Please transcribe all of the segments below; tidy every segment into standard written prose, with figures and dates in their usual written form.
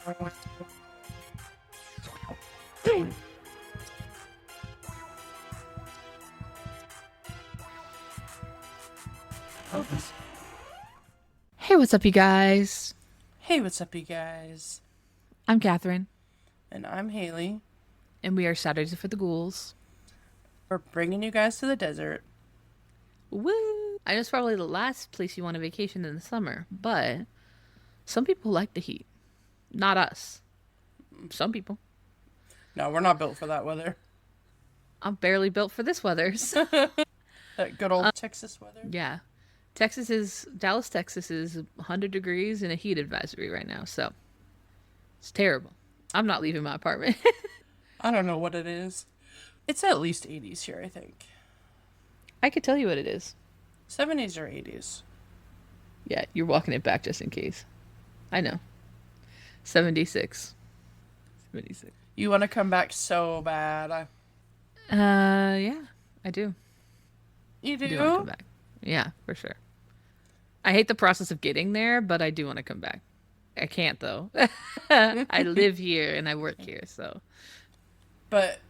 Hey, what's up, you guys? Hey, what's up, you guys? I'm Kathryn, And I'm Hayley. and we are Saturdays for the Ghouls. We're bringing you guys to the desert. Woo! I know it's probably the last place you want to vacation in the summer, but some people like the heat. Not us. Some people. No, we're not built for that weather. I'm barely built for this weather. That good old Texas weather. Yeah. Dallas, Texas is 100 degrees and a heat advisory right now, so it's terrible. I'm not leaving my apartment. I don't know what it is. It's at least 80s here, I think. I could tell you what it is. 70s or 80s. Yeah, you're walking it back just in case. I know. 76. 76. You want to come back so bad. Yeah, I do. You I do want to come do? back. Yeah, for sure. I hate the process of getting there, but I do want to come back. I can't though. I live here and I work here, so But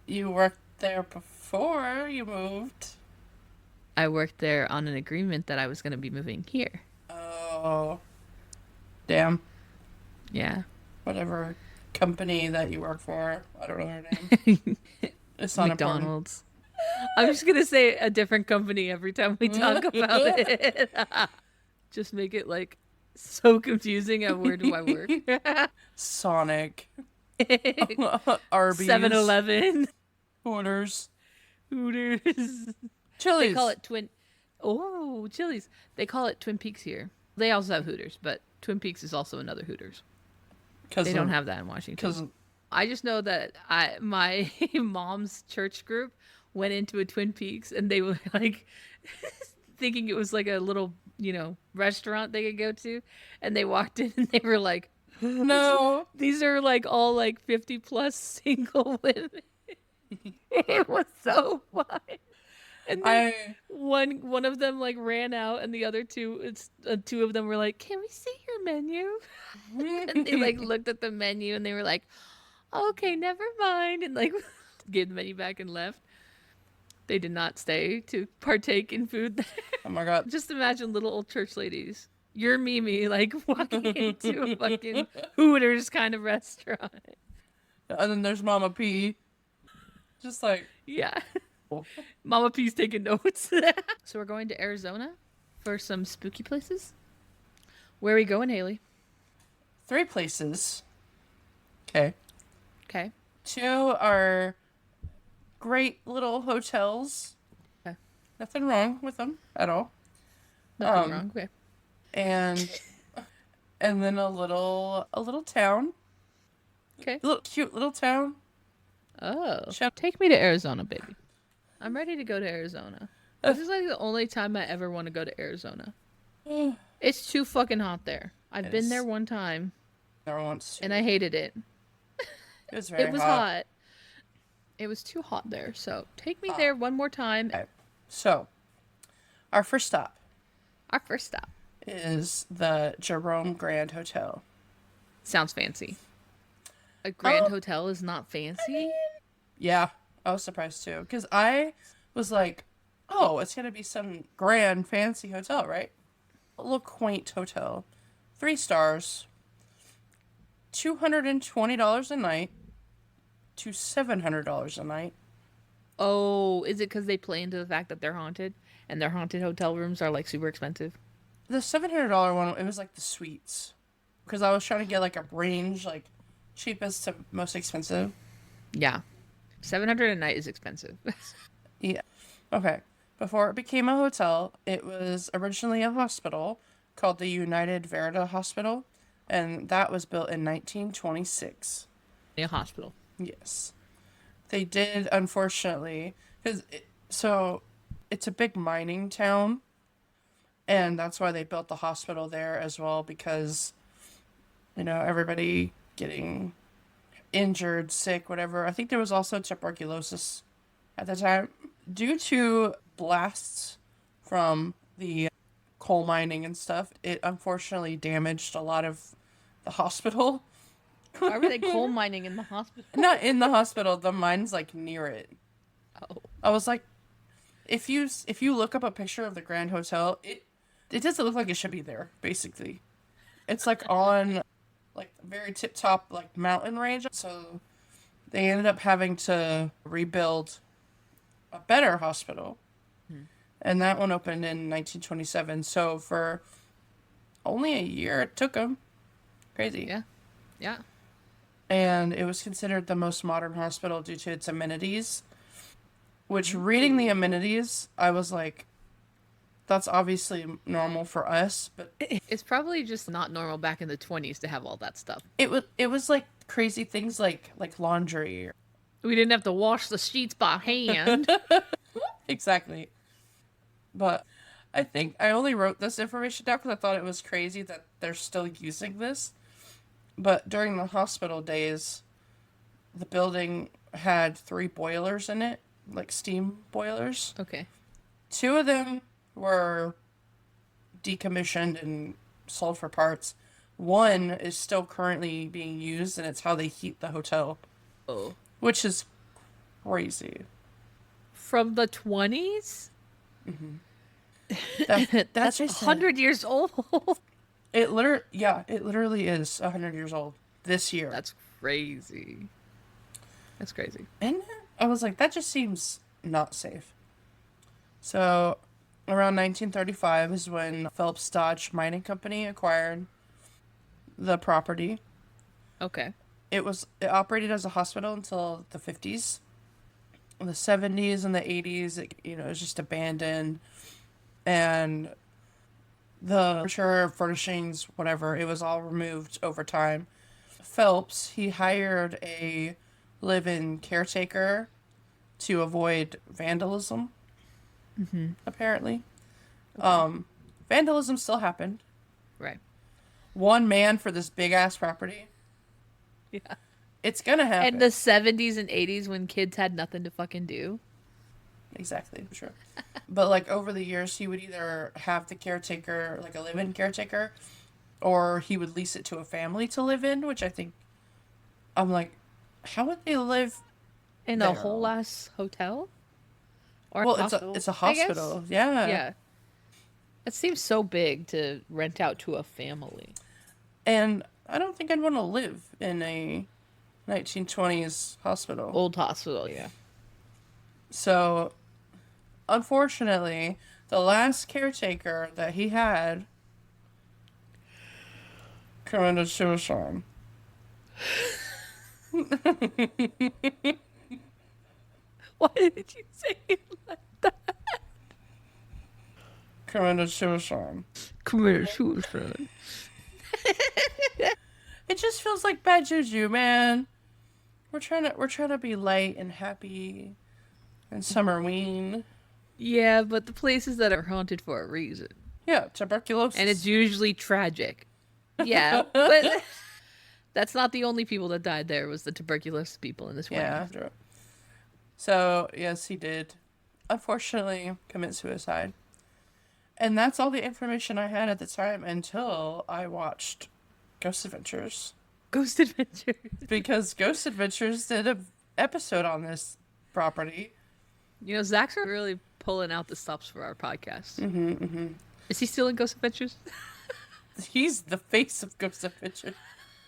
you worked there before you moved. I worked there on an agreement that I was going to be moving here. Oh, damn. Yeah. Whatever company that you work for. I don't know their name. It's not important. McDonald's. I'm just going to say a different company every time we talk about it. Just make it like so confusing at where do I work? Sonic. Arby's. 7-Eleven. Hooters. Hooters. Chili's. They call it Twin. Oh, Chili's. They call it Twin Peaks here. They also have Hooters, but Twin Peaks is also another Hooters. They don't have that in Washington. Because I just know that my mom's church group went into a Twin Peaks and they were like thinking it was like a little, restaurant they could go to, and they walked in and they were like, no. these are like all like 50 plus single women. It was so fun. And then one of them like ran out, and the other two of them were like, "Can we see your menu?" And they like looked at the menu and they were like, "Okay, never mind," and like gave the menu back and left. They did not stay to partake in food there. Oh my god. Just imagine little old church ladies. You're Mimi, like walking into a fucking Hooters kind of restaurant. And then there's Mama P. Just like, Yeah. Mama P's taking notes. So we're going to Arizona for some spooky places. Where are we going, Hayley? 3 places. Okay. Okay. 2 are great little hotels. Okay. Nothing wrong with them at all. Nothing wrong. Okay. And then a little town. Okay. A little cute little town. Oh. Take me to Arizona, baby. I'm ready to go to Arizona. This is like the only time I ever want to go to Arizona. It's too fucking hot there. I've been there one time. Never wants to. And I hated it. It was very It was hot. It was too hot there. So take me there one more time. Okay. So, our first stop Our first stop. is the Jerome Grand Hotel. Sounds fancy. A grand hotel is not fancy? Yeah, I was surprised too. Because I was like, oh, it's going to be some grand, fancy hotel, right? A little quaint hotel. 3 stars. $220 a night to $700 a night. Oh, is it because they play into the fact that they're haunted and their haunted hotel rooms are like super expensive? The $700 one, it was like the suites. Because I was trying to get like a range, like cheapest to most expensive. Yeah. 700 a night is expensive. Yeah. Okay. Before it became a hotel, it was originally a hospital called the United Verita Hospital, and that was built in 1926. A hospital. Yes. They did, unfortunately, because it's a big mining town, and that's why they built the hospital there as well, because, everybody getting injured, sick, whatever. I think there was also tuberculosis at the time. Due to blasts from the coal mining and stuff, it unfortunately damaged a lot of the hospital. Why were they coal mining in the hospital? Not in the hospital. The mine's like near it. Oh. I was like, if you look up a picture of the Grand Hotel, it doesn't look like it should be there. Basically, it's like on like very tip top like mountain range. So they ended up having to rebuild a better hospital, and that one opened in 1927. So for only a year it took them. Crazy. Yeah. Yeah. And it was considered the most modern hospital due to its amenities. Which, reading the amenities, I was like, that's obviously normal for us, but It's probably just not normal back in the 20s to have all that stuff. it was like crazy things like laundry. We didn't have to wash the sheets by hand. Exactly. But I think I only wrote this information down because I thought it was crazy that they're still using this. But during the hospital days, the building had 3 boilers in it, like steam boilers. Okay. 2 of them were decommissioned and sold for parts. 1 is still currently being used, and it's how they heat the hotel. Oh. Which is crazy. From the 20s? That's just 100 years old. it literally is 100 years old this year. That's crazy. That's crazy. And I was like, that just seems not safe. So, around 1935 is when Phelps Dodge Mining Company acquired the property. Okay. It operated as a hospital until the 50s. In the 70s and the 80s, it was just abandoned. And the furniture, furnishings, whatever, it was all removed over time. Phelps, he hired a live-in caretaker to avoid vandalism, apparently. Okay. Vandalism still happened. Right. One man for this big-ass property. Yeah. It's gonna happen. In the 70s and 80s when kids had nothing to fucking do. Exactly, sure. But like over the years, he would either have the caretaker, like a live-in caretaker, or he would lease it to a family to live in, which I think, I'm like, how would they live In there? a whole ass hotel? Or Well, hospital, it's a I guess? hospital, yeah. Yeah. It seems so big to rent out to a family. And I don't think I'd want to live in a 1920s hospital. Old hospital, yeah. So, unfortunately, the last caretaker that he had committed suicide. Why did you say it like that? Committed suicide. Committed suicide. It just feels like bad juju, man. We're trying to be light and happy and summerween. Yeah, but the places that are haunted for a reason. Yeah, tuberculosis. And it's usually tragic. Yeah, but that's not the only people that died there, was the tuberculosis people in this one. Yeah. True. So, yes, he did, unfortunately, commit suicide. And that's all the information I had at the time until I watched Ghost Adventures. Ghost Adventures. Because Ghost Adventures did an episode on this property. You know, Zach's really pulling out the stops for our podcast. Mm-hmm. Is he still in Ghost Adventures? He's the face of Ghost Adventures.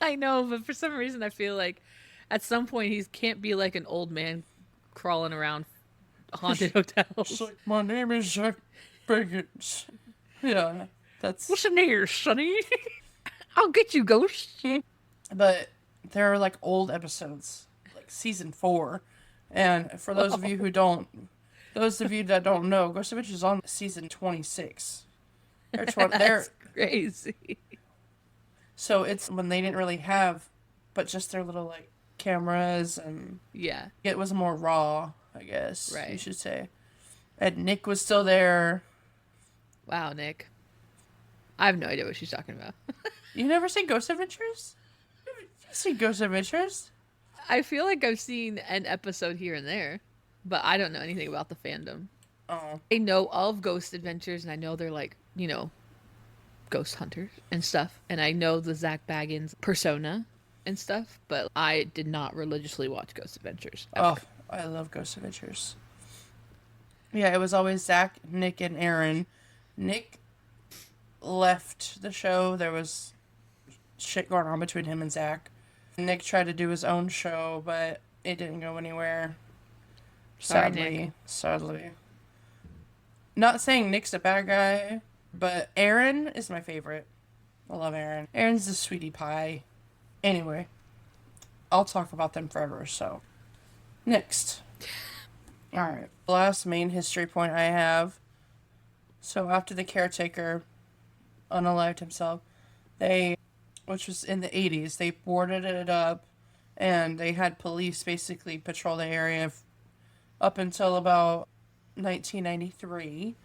I know, but for some reason I feel like at some point he can't be like an old man crawling around haunted hotels. It's like, my name is Jack Biggins. Yeah, that's... What's in here, Sonny? I'll get you, ghost. But there are like old episodes, like season 4. And for those of you who don't, those of you that don't know, Ghost Adventures is on season 26. That's crazy. So it's when they didn't really have, but just their little like cameras, and Yeah. it was more raw, I guess. Right. You should say. And Nick was still there. Wow, Nick. I have no idea what she's talking about. You never seen Ghost Adventures? You seen Ghost Adventures? I feel like I've seen an episode here and there, but I don't know anything about the fandom. Oh. I know of Ghost Adventures, and I know they're like, ghost hunters and stuff, and I know the Zach Baggins persona and stuff, but I did not religiously watch Ghost Adventures Oh, ever. I love Ghost Adventures. Yeah, it was always Zach, Nick, and Aaron. Nick left the show. There was shit going on between him and Zach. Nick tried to do his own show, but it didn't go anywhere. Sorry, Nick. Sadly. Not saying Nick's a bad guy, but Aaron is my favorite. I love Aaron. Aaron's the sweetie pie. Anyway, I'll talk about them forever, so. Next. Alright. The last main history point I have. So after the caretaker unalived himself, which was in the 80s, they boarded it up and they had police basically patrol the area up until about 1993,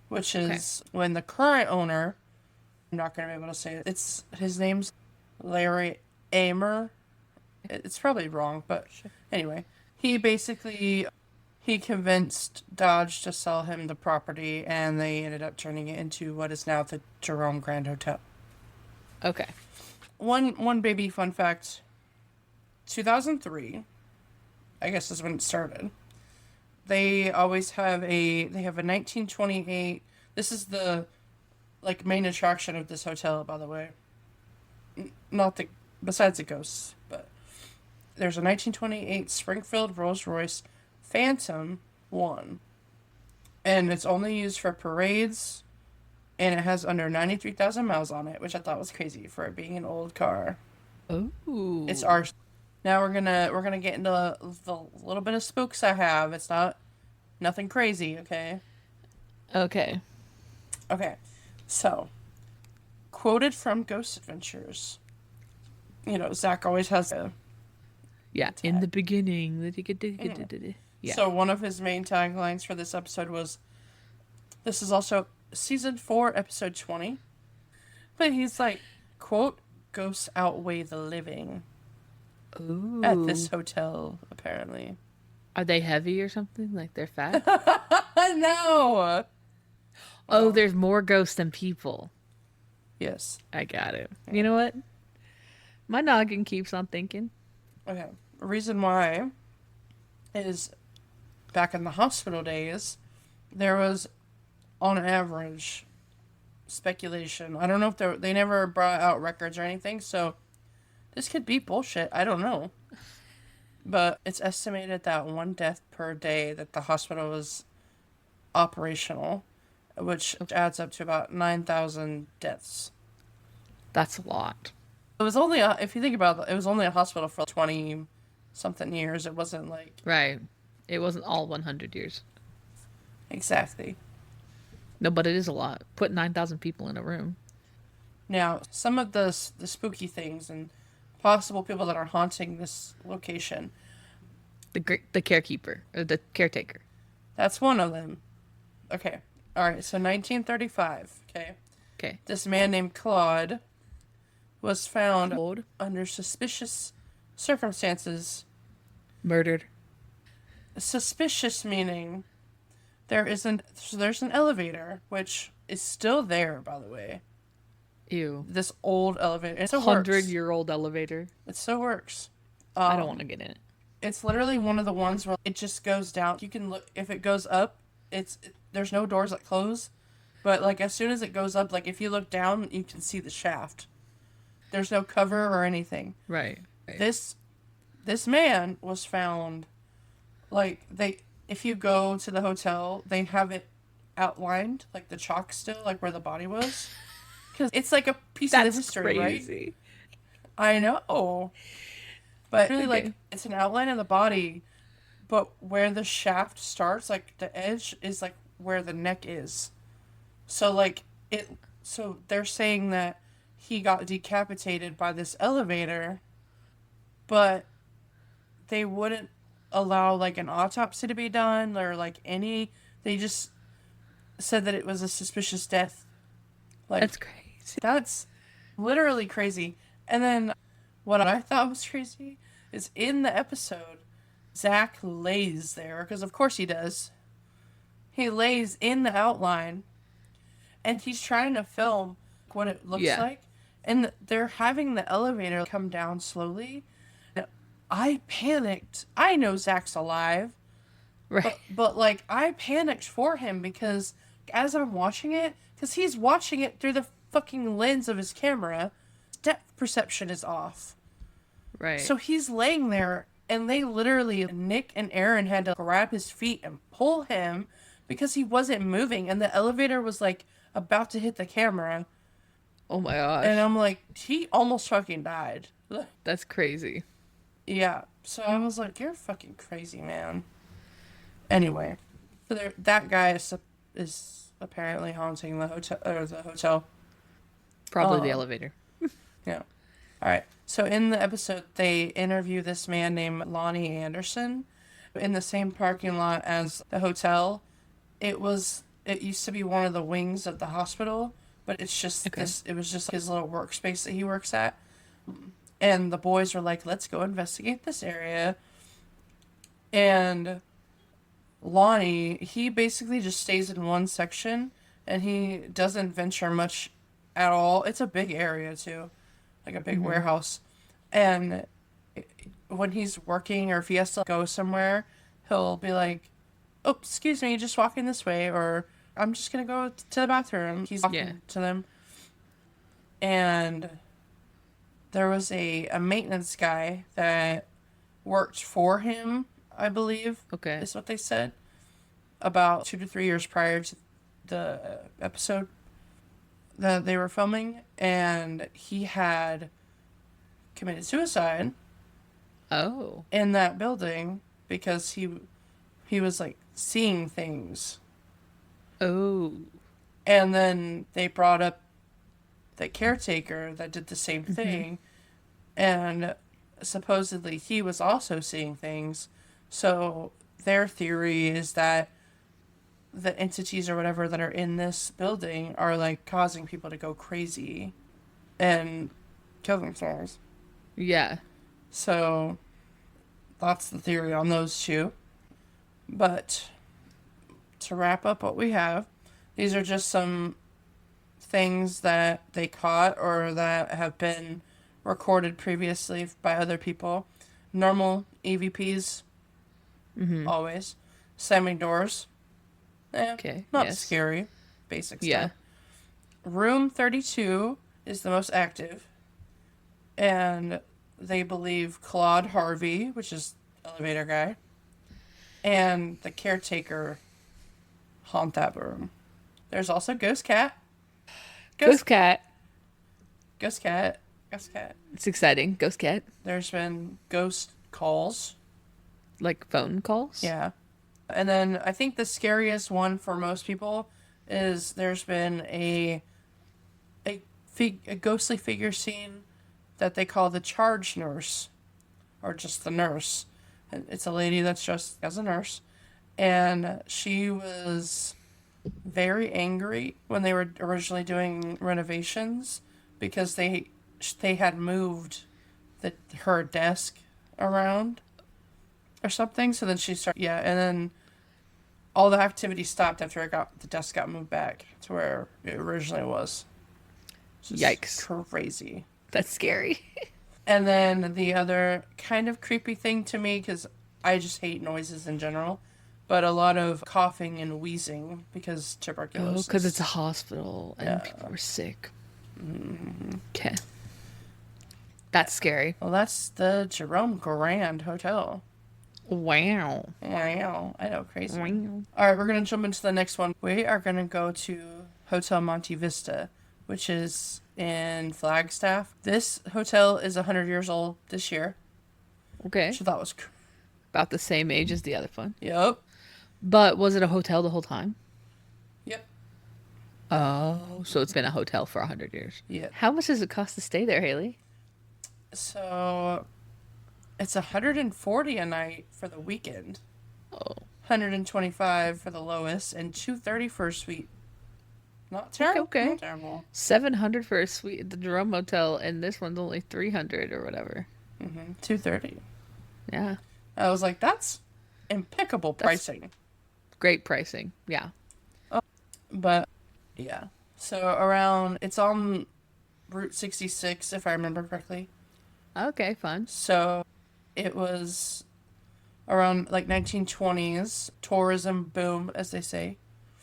which is when the current owner, I'm not going to be able to say it, his name's Larry Amer. It's probably wrong, but anyway, he convinced Dodge to sell him the property, and they ended up turning it into what is now the Jerome Grand Hotel. Okay. One baby fun fact. 2003, I guess is when it started. They always have a 1928. This is the main attraction of this hotel, by the way. Not besides the ghosts, but there's a 1928 Springfield Rolls-Royce Phantom 1. And it's only used for parades, and it has under 93,000 miles on it, which I thought was crazy for it being an old car. Ooh. It's ours. Now we're gonna get into the little bit of spooks I have. It's nothing crazy, okay? Okay. Okay. So, quoted from Ghost Adventures. Zach always has a in the beginning. Yeah. So one of his main taglines for this episode was, this is also season 4, episode 20. But he's like, quote, "Ghosts outweigh the living." Ooh. At this hotel, apparently. Are they heavy or something? Like they're fat? No! Oh, there's more ghosts than people. Yes. I got it. You know what? My noggin keeps on thinking. Okay. The reason why is back in the hospital days, there was, on average, speculation. I don't know if they never brought out records or anything, so this could be bullshit. I don't know. But it's estimated that 1 death per day that the hospital was operational, which adds up to about 9,000 deaths. That's a lot. It was only, if you think about it, it was only a hospital for 20-something years. It wasn't like... Right. It wasn't all 100 years. Exactly. No, but it is a lot. Put 9,000 people in a room. Now, some of the spooky things and possible people that are haunting this location. The carekeeper, or the caretaker. That's one of them. Okay. All right, so 1935, okay? Okay. This man named Claude was found under suspicious circumstances. Murdered. Suspicious meaning there's an elevator, which is still there, by the way. Ew. This old elevator. It still works. 100-year-old elevator. It still works. I don't want to get in it. It's literally one of the ones where it just goes down. You can look, if it goes up, there's no doors that close. But, as soon as it goes up, if you look down, you can see the shaft. There's no cover or anything. Right. This man was found, if you go to the hotel, they have it outlined, the chalk still, where the body was. Because it's a piece of the history, crazy. Right? I know. But really, it's an outline of the body, but where the shaft starts, the edge is, where the neck is. So, so they're saying that he got decapitated by this elevator, but they wouldn't allow, an autopsy to be done, or, they just said that it was a suspicious death. That's crazy. That's literally crazy. And then what I thought was crazy is in the episode, Zach lays there, because of course he does. He lays in the outline, and he's trying to film what it looks Yeah. like. And they're having the elevator come down slowly. I panicked. I know Zach's alive, Right. but like I panicked for him because as I'm watching it, because he's watching it through the fucking lens of his camera, depth perception is off. Right. So he's laying there, and they literally, Nick and Aaron had to grab his feet and pull him because he wasn't moving, and the elevator was like about to hit the camera. Oh my gosh. And I'm like, he almost fucking died. That's crazy. Yeah. So I was like, you're fucking crazy, man. Anyway, so that guy is apparently haunting the hotel. Probably the elevator. Yeah. All right. So in the episode, they interview this man named Lonnie Anderson in the same parking lot as the hotel. It used to be one of the wings of the hospital, but it's just it was just his little workspace that he works at. And the boys were like, let's go investigate this area. And Lonnie, he basically just stays in one section and he doesn't venture much at all. It's a big area too, like a big warehouse. And when he's working or if he has to go somewhere, he'll be like, oh, excuse me, just walking this way, or I'm just going to go to the bathroom. He's walking to them. And there was a maintenance guy that worked for him, I believe. Okay. Is what they said. About 2 to 3 years prior to the episode that they were filming. And he had committed suicide. Oh. In that building because he was like seeing things. Oh. And then they brought up the caretaker that did the same thing. And supposedly he was also seeing things. So their theory is that the entities or whatever that are in this building are like causing people to go crazy and kill themselves. Yeah. So that's the theory on those two. But to wrap up what we have, these are just some things that they caught or that have been recorded previously by other people. Normal EVPs, always. Slamming doors. Okay. Not scary. Basic stuff. Yeah. Room 32 is the most active. And they believe Claude Harvey, which is the elevator guy, and the caretaker haunt that room. There's also Ghost Cat. Ghost Cat. Ghost Cat. Ghost Cat. It's exciting. Ghost Cat. There's been ghost calls. Like phone calls? Yeah. And then I think the scariest one for most people is there's been a ghostly figure seen that they call the charge nurse, or just the nurse. And it's a lady that's dressed as a nurse, and she was very angry when they were originally doing renovations because they had moved her desk around or something. So then she started, and then all the activity stopped after the desk got moved back to where it originally was. Yikes! Crazy. That's scary. And then the other kind of creepy thing to me, because I just hate noises in general, but a lot of coughing and wheezing because tuberculosis. Oh, because it's a hospital and people are sick. Okay. That's scary. Well, that's the Jerome Grand Hotel. Wow. Wow. I know, crazy. Wow. All right, we're going to jump into the next one. We are going to go to Hotel Monte Vista, which is in Flagstaff. This hotel is 100 years old this year. Okay. Which I thought was about the same age as the other one. Yep. But was it a hotel the whole time? Yep. Oh, so it's been a hotel for 100 years. Yeah. How much does it cost to stay there, Hayley? So it's $140 a night for the weekend. Oh. $125 for the lowest and $230 for a suite. Not terrible. Okay. Not terrible. $700 for a suite at the Jerome Hotel, and this one's only $300 or whatever. $230. Yeah. I was like, that's impeccable pricing. Great pricing. Yeah. But yeah. So around, it's on Route 66, if I remember correctly. Okay, fun. So it was around like 1920s, tourism boom, as they say.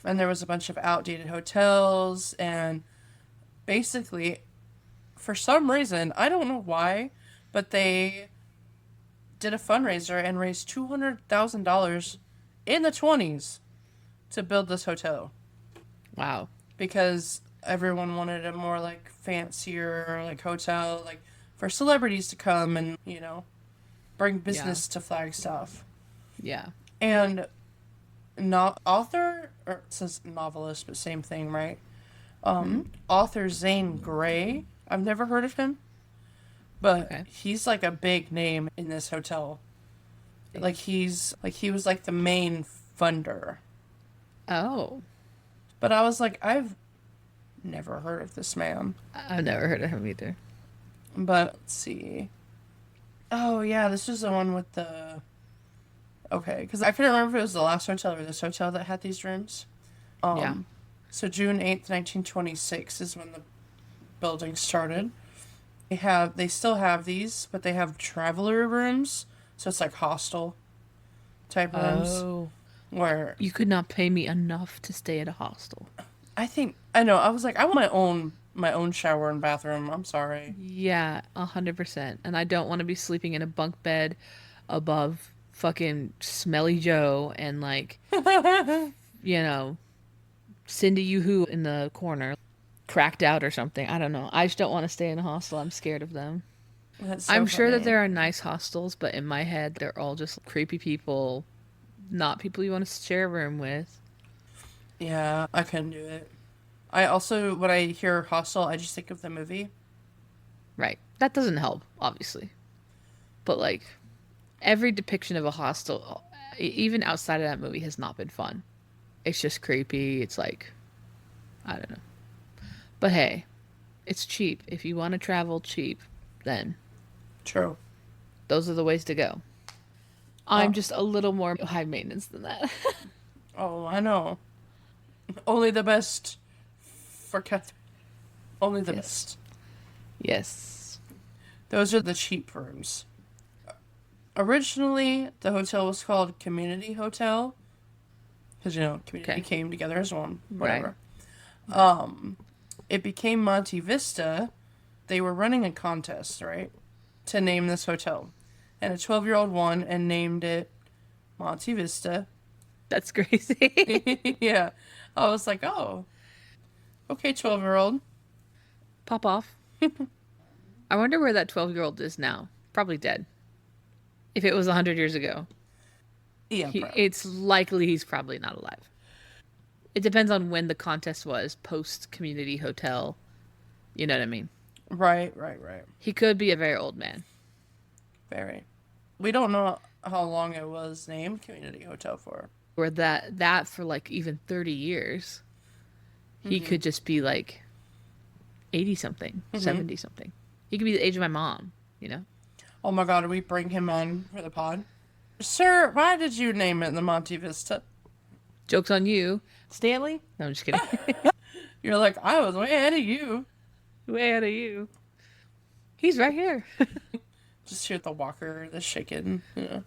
And there was a bunch of outdated hotels, and basically, for some reason, I don't know why, but they did a fundraiser and raised $200,000 in the 20s to build this hotel Wow. because everyone wanted a more like fancier like hotel like for celebrities to come and, bring Yeah. business to Flagstaff. Yeah. And not author, or it says novelist, but same thing, right? Hmm. Author Zane Grey. I've never heard of him, but Okay. he's like a big name in this hotel. Like he was like the main funder. Oh, But I was like, I've never heard of this man. I've never heard of him either. But let's see. Oh yeah, this was the one with the. Okay, because I couldn't remember if it was the last hotel or this hotel that had these rooms. Yeah. Um, so June 8th, 1926 is when the building started. They still have these, but they have traveler rooms, so it's like hostel type rooms Oh, where you could not pay me enough to stay at a hostel. I know I was like I want my own shower and bathroom. I'm sorry. Yeah, 100%. And I don't want to be sleeping in a bunk bed above fucking Smelly Joe and like, you know, Cindy Yoo-hoo in the corner, cracked out or something. I don't know. I just don't want to stay in a hostel. I'm scared of them. That's so I'm sure that funny. there are nice hostels, but in my head, they're all just creepy people, not people you want to share a room with. Yeah, I couldn't do it. I also when I hear hostel, I just think of the movie. Right. That doesn't help, obviously. But like every depiction of a hostel, even outside of that movie, has not been fun. It's just creepy. It's like, I don't know. But hey, it's cheap. If you want to travel cheap, then True. those are the ways to go. Uh, I'm just a little more high maintenance than that. oh, I know. Only the best for Catherine. Only the Yes. best. Yes. Those are the cheap rooms. Originally, the hotel was called Community Hotel because community Okay. came together as one. Right. Whatever. Um, it became Monte Vista. They were running a contest, right, to name this hotel, and a 12-year-old won and named it Monte Vista. That's crazy. Yeah, I was like, oh, okay, 12-year-old. Pop off. I wonder where that 12-year-old is now. Probably dead. If it was 100 years ago, Yeah, bro. it's likely he's probably not alive. It depends on when the contest was, post community hotel. You know what I mean? Right, right, right. He could be a very old man. Very. We don't know how long it was named Community Hotel for. Or that for like even 30 years, he could just be like 80 something, 70 something. He could be the age of my mom, you know? Oh my god, did we bring him on for the pod? Sir, why did you name it the Monte Vista? Joke's on you. Stanley? No, I'm just kidding. You're like, I was way ahead of you. Way out of you. He's right here. Just hear the walker, the shaking. Yeah. Where are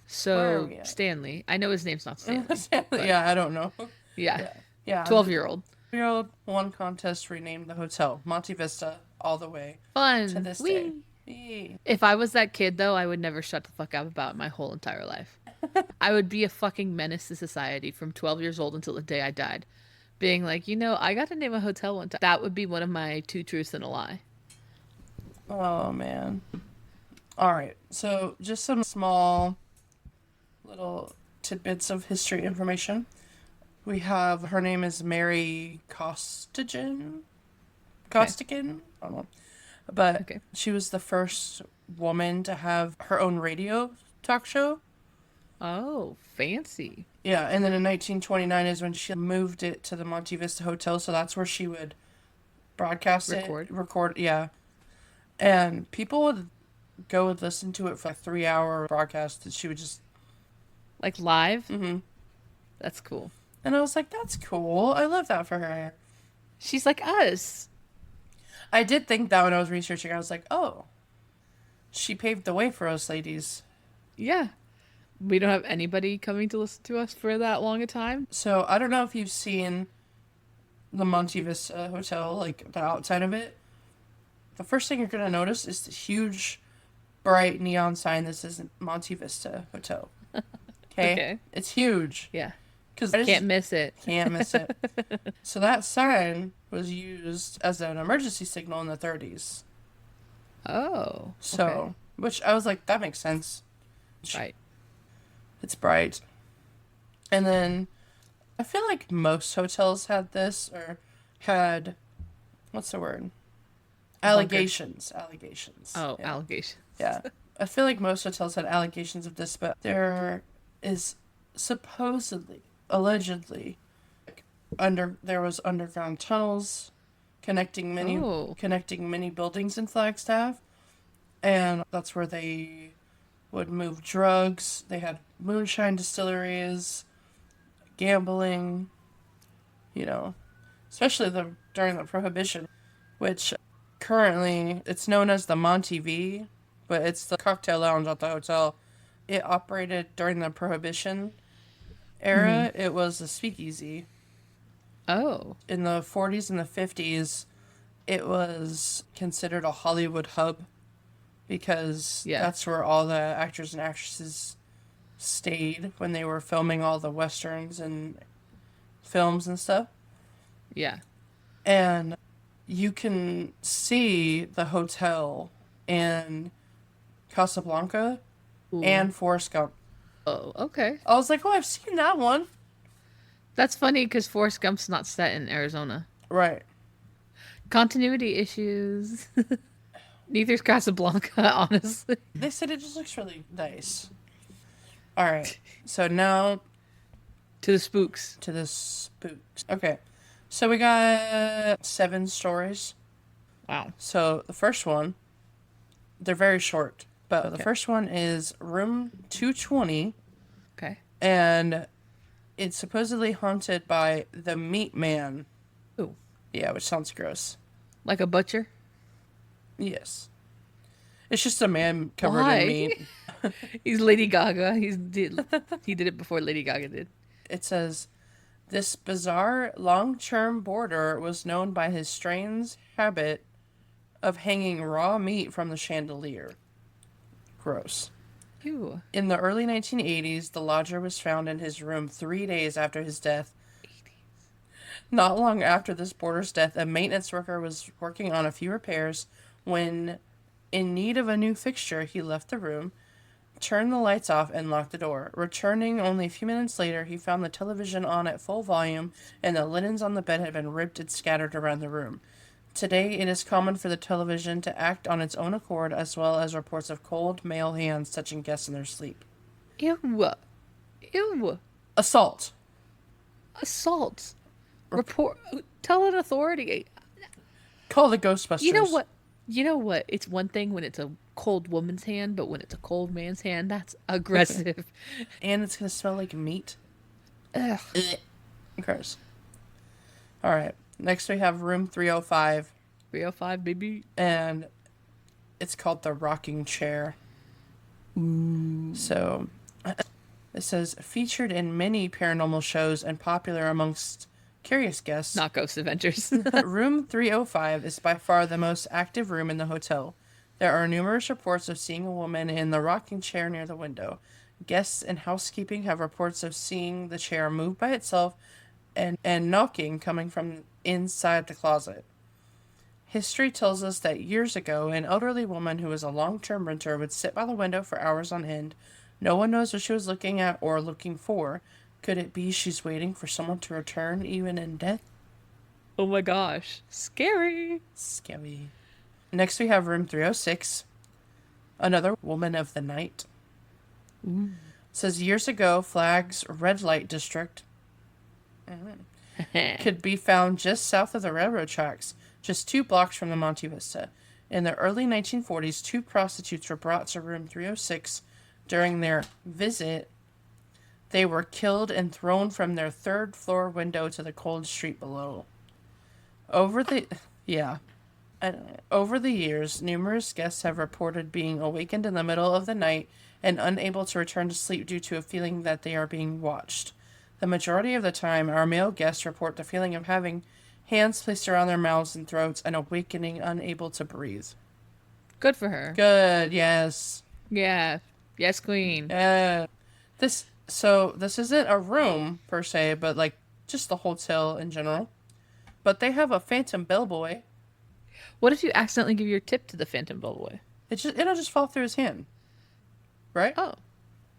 So, we at? Stanley. I know his name's not Stanley, but Yeah, I don't know. yeah. Yeah. Yeah. 12-year-old. 12-year-old won contest, renamed the hotel Monte Vista all the way to Fun. this day. Wee. Yee. If I was that kid, though, I would never shut the fuck up about it my whole entire life. I would be a fucking menace to society from 12 years old until the day I died. Being like, I got to name a hotel one time. That would be one of my two truths and a lie. Oh man. All right. So just some small little tidbits of history information. We have her name is Mary Costigan. Okay. Costigan? I don't know. But Okay. she was the first woman to have her own radio talk show. Oh, fancy. Yeah, and then in 1929 is when she moved it to the Monte Vista Hotel, so that's where she would broadcast Record. record, yeah. And people would go and listen to it for a 3-hour broadcast that she would just. Like live? Mm-hmm. That's cool. And I was like, that's cool. I love that for her. She's like us. I did think that when I was researching. I was like, oh, she paved the way for us ladies. Yeah. We don't have anybody coming to listen to us for that long a time. So I don't know if you've seen the Monte Vista Hotel, like the outside of it. The first thing you're going to notice is the huge, bright neon sign that says Monte Vista Hotel. Okay? It's huge. Yeah. Cause can't miss it. Can't miss it. So that sign was used as an emergency signal in the 30s. Oh. So, which I was like, that makes sense. Right. It's bright. And then I feel like most hotels had this or had, what's the word? Allegations. Oh, yeah. allegations. Yeah. I feel like most hotels had allegations of this, but there is supposedly, allegedly, there was underground tunnels connecting many buildings in Flagstaff, and that's where they would move drugs. They had moonshine distilleries, gambling, especially during the Prohibition, which currently it's known as the Monte V, but it's the cocktail lounge at the hotel. It operated during the Prohibition era. Mm-hmm. It was a speakeasy. Oh. In the 40s and the 50s, it was considered a Hollywood hub because that's where all the actors and actresses stayed when they were filming all the westerns and films and stuff. Yeah. And you can see the hotel in Casablanca and Forrest Gump. Oh, okay. I was like, oh, I've seen that one. That's funny because Forrest Gump's not set in Arizona. Right. Continuity issues. Neither's Casablanca, honestly. They said it just looks really nice. All right. So now... To the spooks. Okay. So we got 7 stories. Wow. So the first one, they're very short. But the first one is room 220. Okay. And it's supposedly haunted by the Meat Man. Ooh. Yeah, which sounds gross. Like a butcher? Yes. It's just a man covered in meat. He's Lady Gaga. He did it before Lady Gaga did. It says, this bizarre long-term boarder was known by his strange habit of hanging raw meat from the chandelier. Gross. Ew. In the early 1980s, the lodger was found in his room 3 days after his death. 80s. Not long after this boarder's death, a maintenance worker was working on a few repairs when, in need of a new fixture, he left the room, turned the lights off, and locked the door. Returning only a few minutes later, he found the television on at full volume, and the linens on the bed had been ripped and scattered around the room. Today, it is common for the television to act on its own accord, as well as reports of cold male hands touching guests in their sleep. Ew. Ew. Assault. Report. Tell an authority. Call the Ghostbusters. You know what? It's one thing when it's a cold woman's hand, but when it's a cold man's hand, that's aggressive. And it's going to smell like meat. Ugh. Gross. All right. Next we have room 305. 305, baby. And it's called the rocking chair. Ooh. So it says, featured in many paranormal shows and popular amongst curious guests. Not Ghost Adventures. Room 305 is by far the most active room in the hotel. There are numerous reports of seeing a woman in the rocking chair near the window. Guests and housekeeping have reports of seeing the chair move by itself and knocking coming from inside the closet. History tells us that years ago, an elderly woman who was a long-term renter would sit by the window for hours on end. No one knows what she was looking at or looking for. Could it be she's waiting for someone to return, even in death? Oh my gosh. Scary. Next we have room 306. Another woman of the night. Ooh. Says years ago, Flag's red light district could be found just south of the railroad tracks, just 2 blocks from the Monte Vista. In the early 1940s, 2 prostitutes were brought to room 306 during their visit. They were killed and thrown from their 3rd floor window to the cold street below. Over the yeah, over the years, numerous guests have reported being awakened in the middle of the night and unable to return to sleep due to a feeling that they are being watched. The majority of the time, our male guests report the feeling of having hands placed around their mouths and throats and awakening unable to breathe. Good for her. Good, yes. Yeah. Yes, queen. This isn't a room per se, but like just the hotel in general. But they have a phantom bellboy. What if you accidentally give your tip to the Phantom Bellboy? It'll just fall through his hand, right? Oh,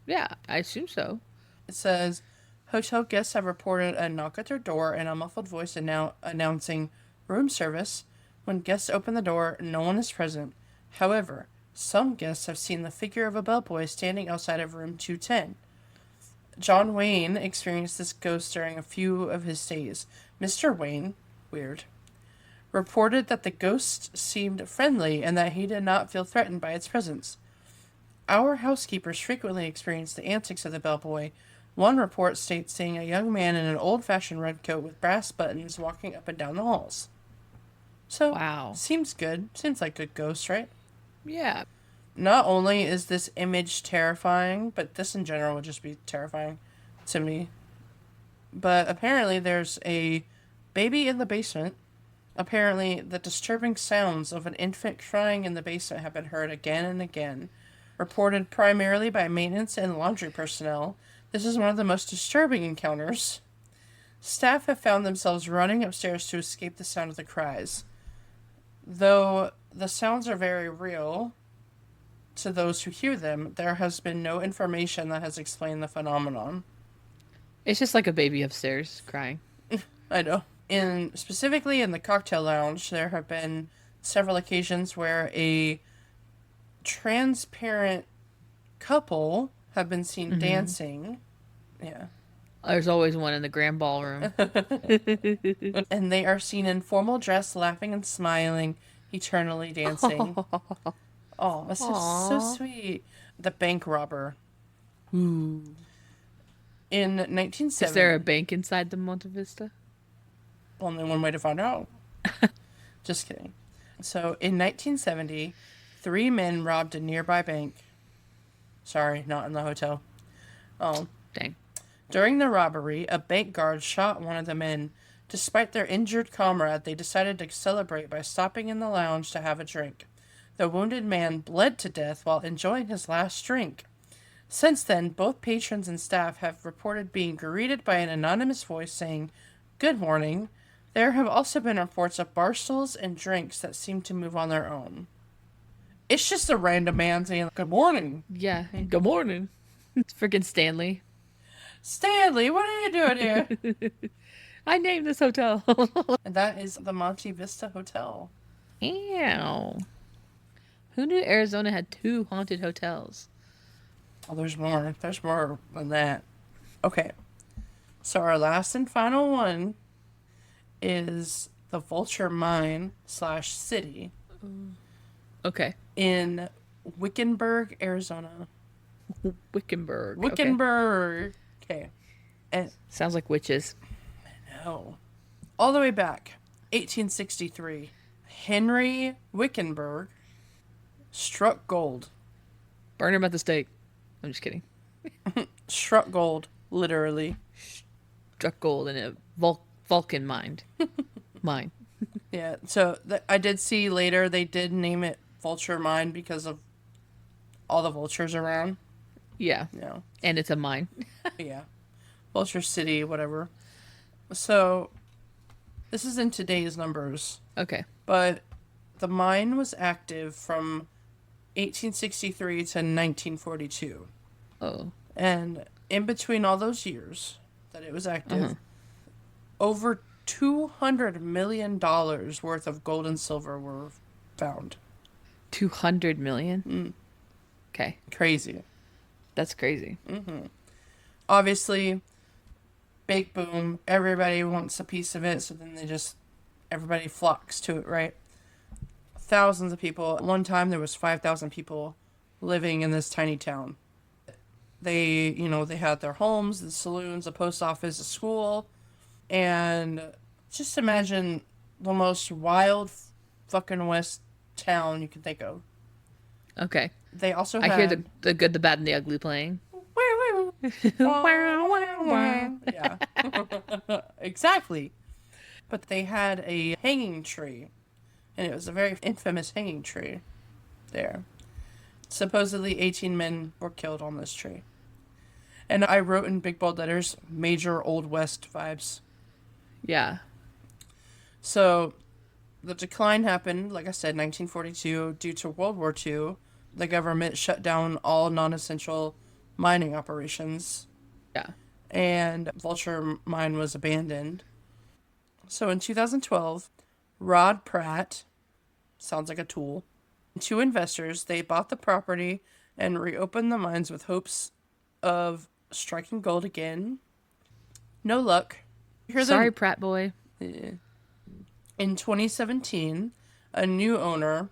yeah, I assume so. It says hotel guests have reported a knock at their door and a muffled voice announcing room service. When guests open the door, no one is present. However, some guests have seen the figure of a bellboy standing outside of room 210. John Wayne experienced this ghost during a few of his stays. Mr. Wayne, weird, reported that the ghost seemed friendly and that he did not feel threatened by its presence. Our housekeepers frequently experienced the antics of the bellboy. One report states seeing a young man in an old-fashioned red coat with brass buttons walking up and down the halls. So, Wow. seems good. Seems like a ghost, right? Yeah. Not only is this image terrifying, but this in general would just be terrifying to me. But apparently there's a baby in the basement. Apparently the disturbing sounds of an infant crying in the basement have been heard again and again. Reported primarily by maintenance and laundry personnel, this is one of the most disturbing encounters. Staff have found themselves running upstairs to escape the sound of the cries. Though the sounds are very real to those who hear them, there has been no information that has explained the phenomenon. It's just like a baby upstairs crying. I know. Specifically in the cocktail lounge, there have been several occasions where a transparent couple have been seen dancing. Yeah. There's always one in the grand ballroom. And they are seen in formal dress, laughing and smiling, eternally dancing. Oh, that's just so sweet. The bank robber. Ooh. In 1970... Is there a bank inside the Monte Vista? Only one way to find out. Just kidding. So, in 1970, 3 men robbed a nearby bank. Sorry, not in the hotel. Oh. Dang. During the robbery, a bank guard shot one of the men. Despite their injured comrade, they decided to celebrate by stopping in the lounge to have a drink. The wounded man bled to death while enjoying his last drink. Since then, both patrons and staff have reported being greeted by an anonymous voice saying, "Good morning." There have also been reports of bar stools and drinks that seem to move on their own. It's just a random man saying, "Good morning." Yeah. Good morning. It's freaking Stanley. Stanley, what are you doing here? I named this hotel. And that is the Monte Vista Hotel. Ew. Who knew Arizona had 2 haunted hotels? Oh, there's more. There's more than that. Okay. So our last and final one is the Vulture Mine / City. Okay. In Wickenburg, Arizona. Wickenburg. Wickenburg. Okay. And sounds like witches. no. All the way back, 1863. Henry Wickenburg struck gold. Burn him at the stake. I'm just kidding. Struck gold, literally. Struck gold in a Vulcan mine. Yeah, so I did see later they did name it Vulture Mine because of all the vultures around. Yeah. Yeah. And it's a mine. Yeah. Vulture City, whatever. So, this is in today's numbers. Okay. But the mine was active from 1863 to 1942. Oh. And in between all those years that it was active, over $200 million worth of gold and silver were found. 200 million? Okay. Crazy. That's crazy. Obviously, big boom. Everybody wants a piece of it, so then everybody flocks to it, right? Thousands of people. At one time, there was 5,000 people living in this tiny town. They had their homes, the saloons, the post office, the school, and just imagine the most wild fucking west town you can think of. Okay. They also I hear had the good, the bad, and the ugly playing. Wow, wow, wow. yeah, exactly. But they had a hanging tree, and it was a very infamous hanging tree there. Supposedly 18 men were killed on this tree. And I wrote in big bold letters, major Old West vibes. Yeah. So the decline happened, like I said, 1942, due to World War II. The government shut down all non-essential mining operations, Yeah. and Vulture Mine was abandoned. So in 2012, Rod Pratt, sounds like a tool, two investors, they bought the property and reopened the mines with hopes of striking gold again. No luck. Sorry, Pratt boy. In 2017, a new owner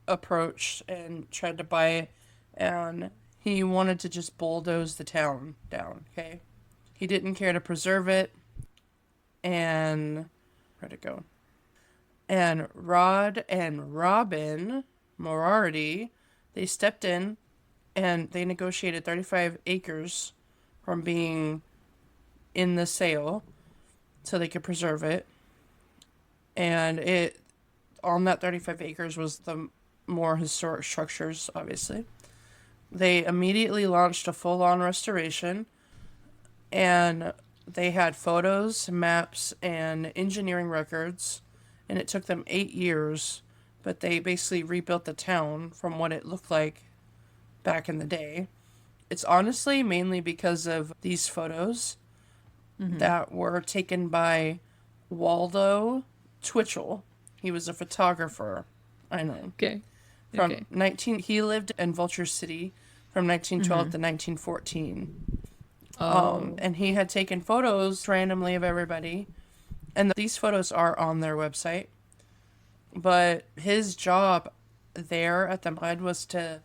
approached and tried to buy it, and he wanted to just bulldoze the town down, okay? He didn't care to preserve it, and where'd it go? And Rod and Robin Moriarty, they stepped in and they negotiated 35 acres from being in the sale so they could preserve it. And it on that 35 acres was the more historic structures, obviously. They immediately launched a full-on restoration, and they had photos, maps, and engineering records, and it took them 8 years, but they basically rebuilt the town from what it looked like back in the day. It's honestly mainly because of these photos that were taken by Waldo Twitchell. He was a photographer. I know. Okay. From he lived in Vulture City from 1912 to 1914. And he had taken photos randomly of everybody. And these photos are on their website. But his job there at the mine was to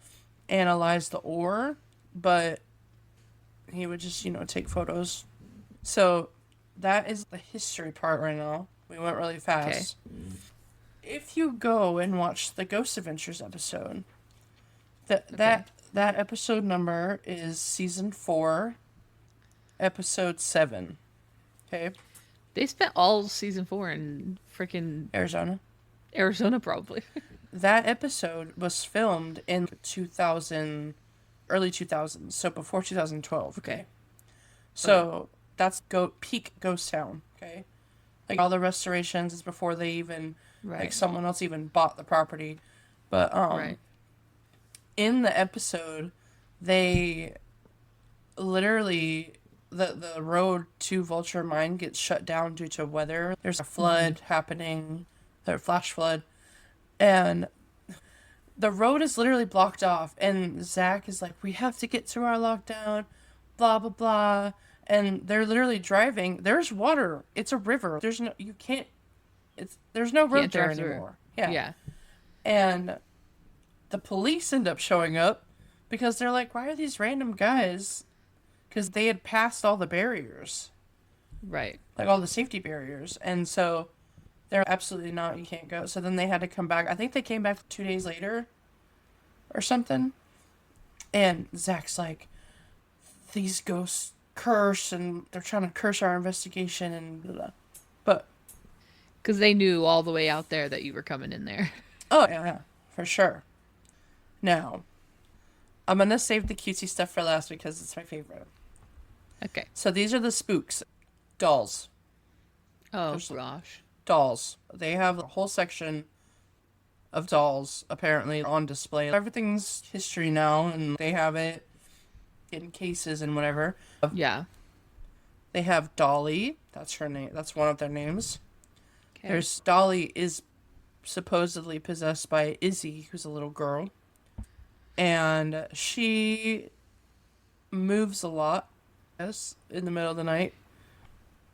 analyze the ore, but he would just, take photos. So that is the history part right now. We went really fast. Okay. If you go and watch the Ghost Adventures episode, that episode number is season 4, episode 7. Okay. They spent all season 4 in freaking Arizona, probably. That episode was filmed in 2000, early 2000s, so before 2012. Okay. So that's peak Ghost Town. Okay. Like all the restorations is before they even, like someone else even bought the property. But in the episode, they literally, the road to Vulture Mine gets shut down due to weather. There's a flood happening, a flash flood, and the road is literally blocked off. And Zach is like, we have to get through our lockdown, blah, blah, blah. And they're literally driving. There's water. It's a river. There's no road there anymore. Yeah. And the police end up showing up because they're like, why are these random guys? Because they had passed all the barriers. Right. Like all the safety barriers. And so they're absolutely not, you can't go. So then they had to come back. I think they came back 2 days later or something. And Zach's like, these ghosts curse and they're trying to curse our investigation and blah, blah. But because they knew all the way out there that you were coming in there. Oh yeah, for sure. Now I'm gonna save the cutesy stuff for last because it's my favorite. Okay. So these are the spooks. Dolls. Oh gosh. Dolls. They have a whole section of dolls apparently on display. Everything's history now and they have it in cases and whatever. Yeah. They have Dolly. That's her name. That's one of their names. Okay. There's Dolly is supposedly possessed by Izzy, who's a little girl. And she moves a lot in the middle of the night.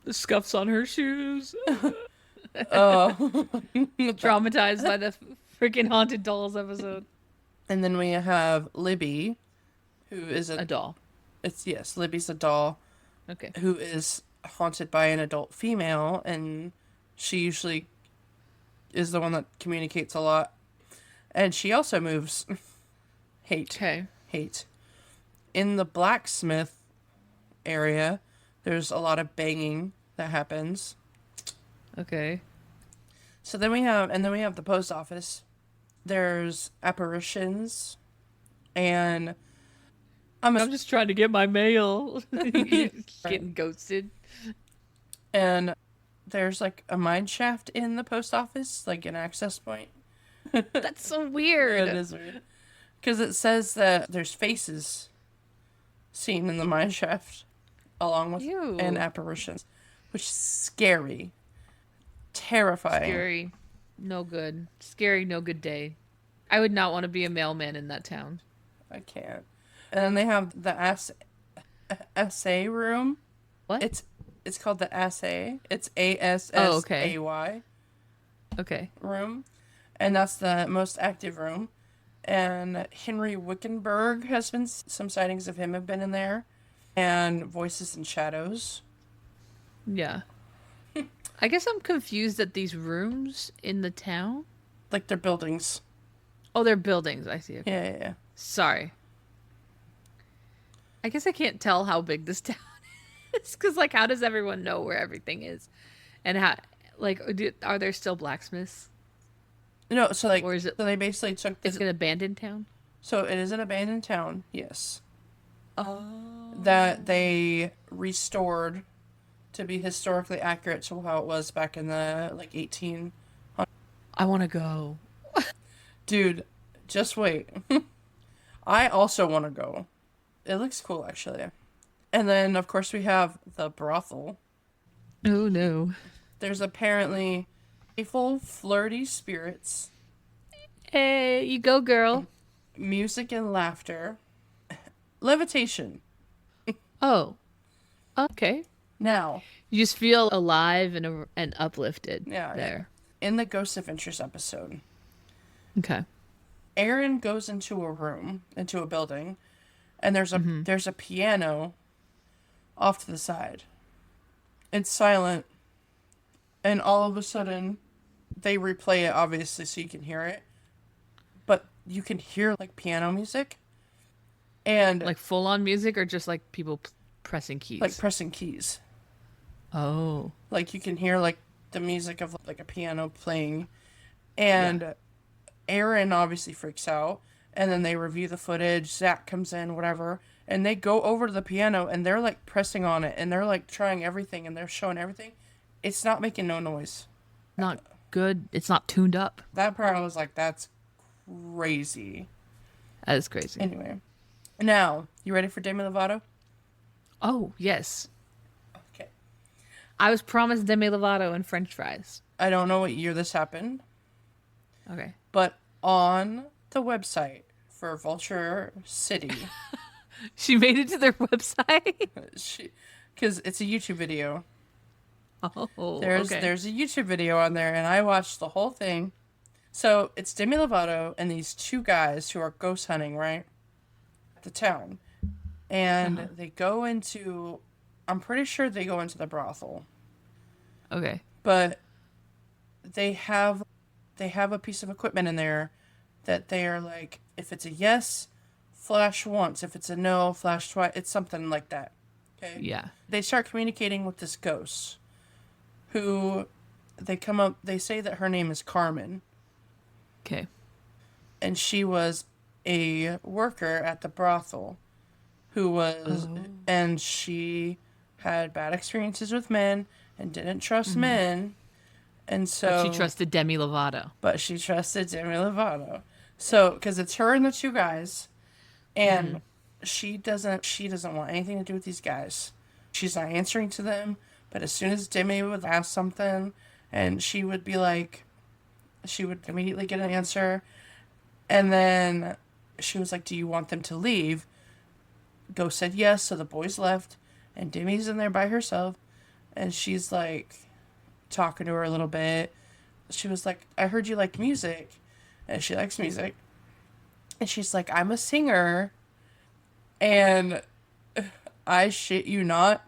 The scuffs on her shoes. Traumatized by the freaking Haunted Dolls episode. And then we have Libby, who is a doll. Libby's a doll. Okay. Who is haunted by an adult female, and she usually is the one that communicates a lot. And she also moves. Hate. Okay. Hate. In the blacksmith area, there's a lot of banging that happens. Okay. So then we have the post office. There's apparitions, and I'm just trying to get my mail. Getting ghosted. And there's like a mine shaft in the post office, like an access point. That's so weird. It is weird. Because it says that there's faces seen in the mine shaft, along with and apparitions, which is scary, terrifying. Scary, no good. Scary, no good day. I would not want to be a mailman in that town. I can't. And then they have the assay room. What? It's called the assay. It's ASSAY. Okay. Room, and that's the most active room. And Henry Wickenburg has been, some sightings of him have been in there, and Voices and Shadows. Yeah. I guess I'm confused at these rooms in the town. Like they're buildings. Oh, they're buildings. I see. Okay. Yeah. Sorry. I guess I can't tell how big this town is, because like, how does everyone know where everything is, and how, like, are there still blacksmiths? No, so like, or is it? So they basically took. It's an abandoned town. So it is an abandoned town. Yes. Oh. That they restored to be historically accurate to how it was back in the like 18. I want to go. Dude, just wait. I also want to go. It looks cool, actually. And then, of course, we have the brothel. Oh, no. There's apparently playful, flirty spirits. Hey, you go, girl. Music and laughter. Levitation. Oh. Okay. Now. You just feel alive and uplifted there. In the Ghost Adventures episode. Okay. Aaron goes into a room, into a building, and there's a piano off to the side. It's silent, and all of a sudden, they replay it, obviously, so you can hear it, but you can hear, like, piano music, and... Like, full-on music, or just, like, people pressing keys? Like, pressing keys. Oh. Like, you can hear, like, the music of, like, a piano playing, and Aaron obviously freaks out, and then they review the footage, Zach comes in, whatever, and they go over to the piano, and they're, like, pressing on it, and they're, like, trying everything, and they're showing everything. It's not making no noise. Not good. It's not tuned up. That part, I was like, that's crazy. That is crazy. Anyway. Now, you ready for Demi Lovato? Oh, yes. Okay. I was promised Demi Lovato and French fries. I don't know what year this happened. Okay. But on the website for Vulture City... She made it to their website? Because it's a YouTube video. Oh, there's a YouTube video on there, and I watched the whole thing. So it's Demi Lovato and these two guys who are ghost hunting, right? At the town. And they go into... I'm pretty sure they go into the brothel. Okay. But they have a piece of equipment in there that they are like, if it's a yes, flash once. If it's a no, flash twice. It's something like that. Okay? Yeah. They start communicating with this ghost, who they say that her name is Carmen. Okay. And she was a worker at the brothel and she had bad experiences with men and didn't trust men. And so... But she trusted Demi Lovato. So, because it's her and the two guys, and she doesn't want anything to do with these guys. She's not answering to them, but as soon as Demi would ask something, and she would be like, she would immediately get an answer, and then she was like, do you want them to leave? Ghost said yes, so the boys left, and Demi's in there by herself, and she's like, talking to her a little bit. She was like, I heard you like music. And she likes music. And she's like, I'm a singer. And I shit you not,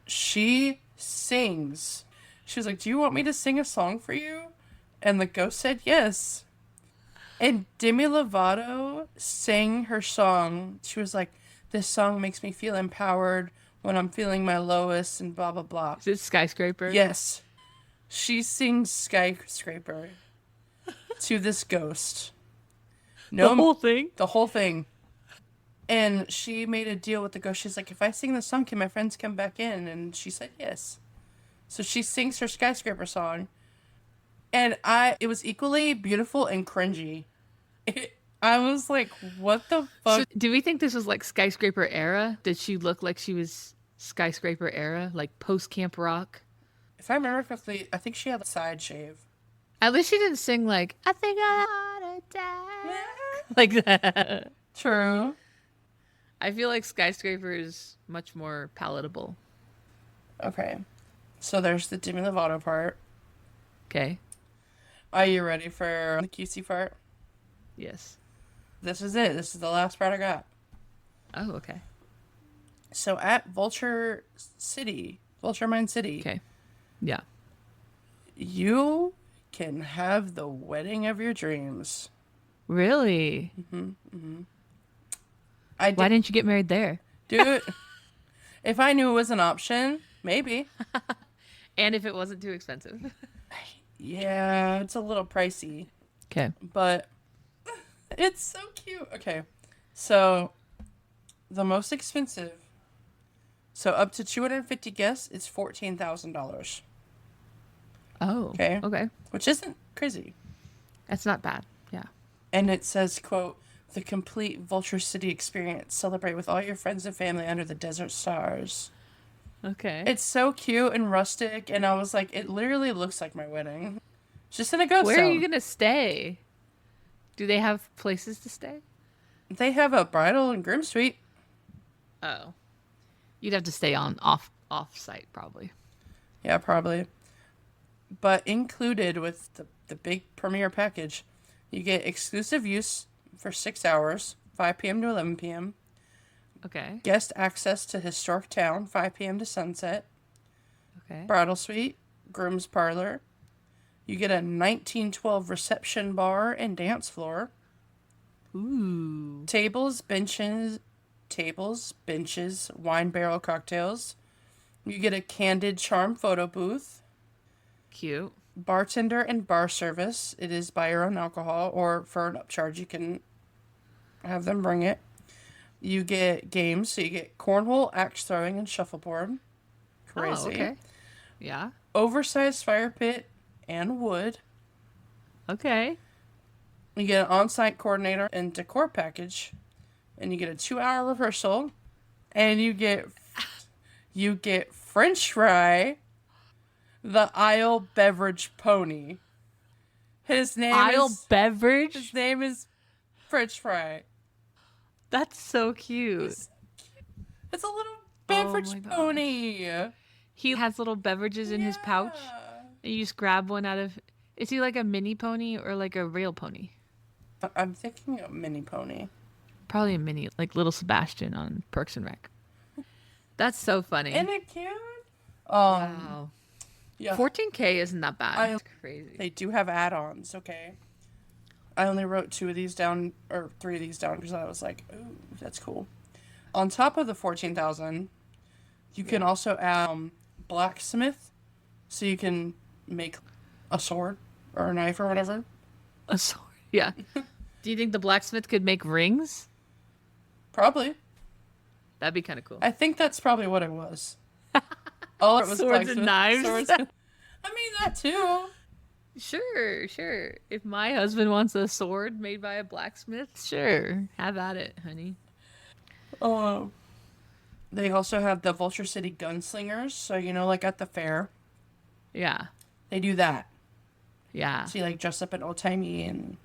she sings. She was like, do you want me to sing a song for you? And the ghost said yes. And Demi Lovato sang her song. She was like, this song makes me feel empowered when I'm feeling my lowest and blah, blah, blah. Is it Skyscraper? Yes. She sings Skyscraper to this ghost. No, The whole thing? The whole thing. And she made a deal with the ghost. She's like, if I sing this song, can my friends come back in? And she said yes. So she sings her Skyscraper song. And it was equally beautiful and cringy. I was like, what the fuck? So, do we think this was like Skyscraper era? Did she look like she was Skyscraper era? Like post Camp Rock? If I remember correctly, I think she had a side shave. At least she didn't sing like, I think I ought to die. Like that. True. I feel like Skyscraper is much more palatable. Okay. So there's the Demi Lovato part. Okay. Are you ready for the cutesy part? Yes. This is it. This is the last part I got. Oh, okay. So at Vulture City, Vulture Mine City. Okay. Yeah. You can have the wedding of your dreams. Really? Why Why didn't you get married there? Dude, if I knew it was an option, maybe. And if it wasn't too expensive. Yeah, it's a little pricey, Okay. but it's so cute. Okay, so the most expensive, so up to 250 guests, it's $14,000. Oh. Okay. Okay. Which isn't crazy. That's not bad. Yeah. And it says, quote, the complete Vulture City experience. Celebrate with all your friends and family under the desert stars. Okay. It's so cute and rustic, and I was like, it literally looks like my wedding. It's just in a ghost Where town. are you going to stay? Do they have places to stay? They have a bridal and groom suite. Oh. You'd have to stay on off site probably. Yeah, probably. But included with the big premiere package, you get exclusive use for 6 hours, 5 p.m. to 11 p.m. Okay. Guest access to historic town, 5 p.m. to sunset. Okay. Bridal suite, groom's parlor. You get a 1912 reception bar and dance floor. Ooh. Tables, benches, wine barrel cocktails. You get a candid charm photo booth. Cute. Bartender and bar service. It is buy your own alcohol, or for an upcharge, you can have them bring it. You get games, so you get cornhole, axe throwing, and shuffleboard. Crazy. Oh, okay. Yeah. Oversized fire pit and wood. Okay. You get an on-site coordinator and decor package, and you get a 2-hour rehearsal, and you get French fry, the Isle beverage pony. His name beverage? His name is French fry. That's so cute. It's a little beverage pony. He has little beverages in his pouch. And you just grab one out of... Is he like a mini pony or like a real pony? I'm thinking a mini pony. Probably a mini, like little Sebastian on Parks and Rec. That's so funny. Isn't it cute? Wow. Yeah. 14K isn't that bad. That's crazy. They do have add-ons, okay? I only wrote 2 of these down, or 3 of these down, because I was like, ooh, that's cool. On top of the 14,000, you can also add blacksmith, so you can make a sword or a knife or whatever. A sword. Yeah. Do you think the blacksmith could make rings? Probably. That'd be kind of cool. I think that's probably what it was. All it was Swords and knives. I mean, that too. Sure. If my husband wants a sword made by a blacksmith, sure. Have at it, honey. Oh. They also have the Vulture City gunslingers, so like at the fair. Yeah. They do that. Yeah. So you dress up in old timey and.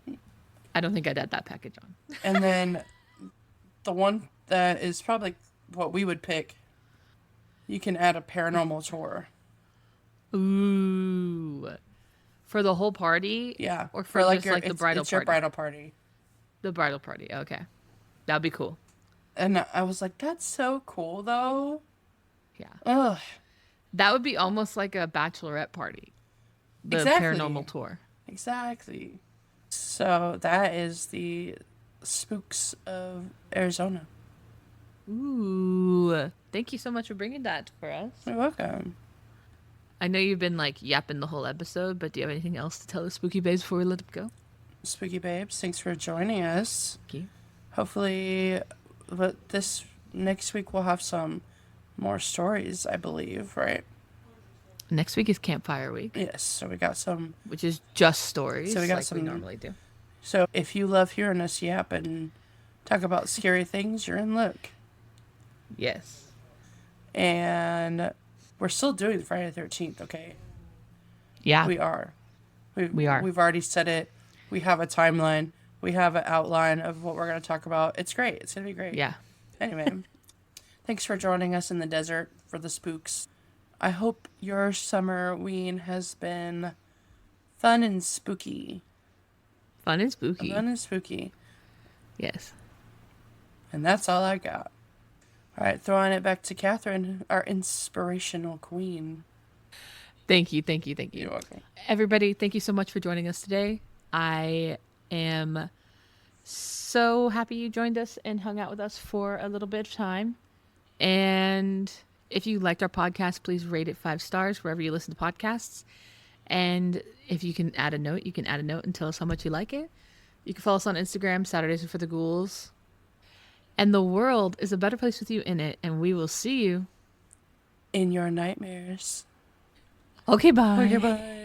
I don't think I'd add that package on. And then the one that is probably what we would pick, you can add a paranormal tour. Ooh. For the whole party? Yeah. Or for just the bridal it's party? Your bridal party. The bridal party. Okay. That'd be cool. And I was like, that's so cool, though. Yeah. Ugh. That would be almost like a bachelorette party. The Exactly. paranormal tour. Exactly. So that is the spooks of Arizona. Ooh, thank you so much for bringing that for us. You're welcome. I know you've been like yapping the whole episode, but do you have anything else to tell the spooky babes before we let them go? Spooky babes, thanks for joining us. Thank you. Hopefully, but this next week we'll have some more stories, I believe, right? Next week is Campfire Week. Yes, so we got some. Which is just stories, So we got like some. we normally do. So if you love hearing us yap and talk about scary things, you're in luck. Yes. And we're still doing Friday the 13th, okay? Yeah. We are. We are. We've already said it. We have a timeline. We have an outline of what we're going to talk about. It's great. It's going to be great. Yeah. Anyway, thanks for joining us in the desert for the spooks. I hope your summerween has been fun and spooky. Fun and spooky. Fun and spooky. Yes. And that's all I got. All right, throwing it back to Kathryn, our inspirational queen. Thank you. You're welcome. Everybody, thank you so much for joining us today. I am so happy you joined us and hung out with us for a little bit of time. And if you liked our podcast, please rate it 5 stars wherever you listen to podcasts. And if you can add a note, you can add a note and tell us how much you like it. You can follow us on Instagram, Saturdays for the Ghouls. And the world is a better place with you in it. And we will see you in your nightmares. Okay, bye. Okay, bye.